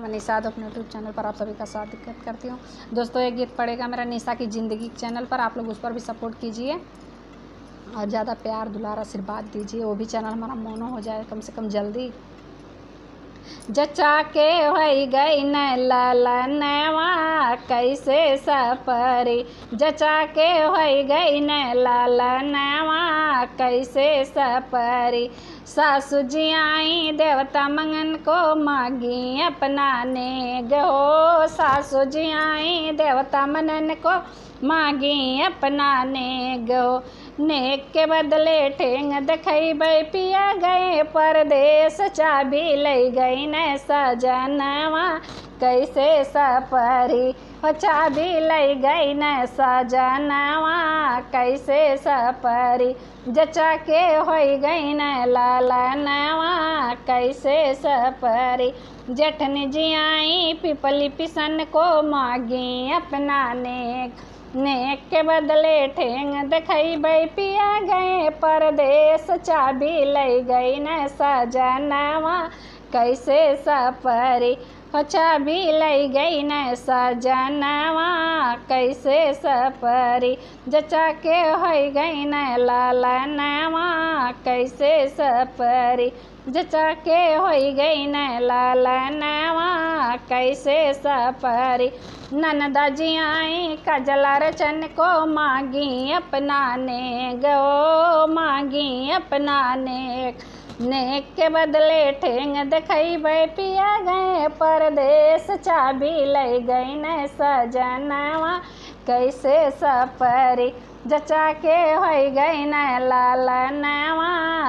मैं निशा अपने YouTube channel पर आप सभी का स्वागत करती हूँ। दोस्तों, एक गीत पड़ेगा मेरा निशा की ज़िंदगी चैनल पर, आप लोग उस पर भी सपोर्ट कीजिए और ज़्यादा प्यार दुलार आशीर्वाद दीजिए, वो भी चैनल हमारा मोनो हो जाए कम से कम जल्दी। जचा के होई गई न ललनवा कैसे सपरी, जचा के होई गई न ललनवा कैसे सपरी। सासु जी आई देवता मंगन को मांगी अपना नेग हो, सासु जी आई देवता मनन को मांगी अपना नेग हो। नेक के बदले ठेंग देखैबै पिया गए परदेश, चाबी लई गई न सजनवा कैसे सपरी हो, चाबी लई गई न सजनवा कैसे सपरी। जचा के होई गई न ललनवा कैसे सपरी। जेठन जी आई पिपली पिसन को मांगी अपना नेक के बदले ठेंग देखैबै पिया गए परदेश, चाबी लई गई न सजनवा कैसे सपरी हो, चाबी लई गई न सजनवा कैसे सपरी। जचा के होई गई न ललनवा कैसे सपरी, जचा के होई गई न ललनवा कैसे सपरी। ननदा जी आई कजला रचन को मांगी अपना नेग ओ, मांगी अपना नेक के बदले ठेंग देखैबै पिया गए परदेश, चाबी लई गई न सजनवा कैसे सपरी। जचा के होई गई न ललनवा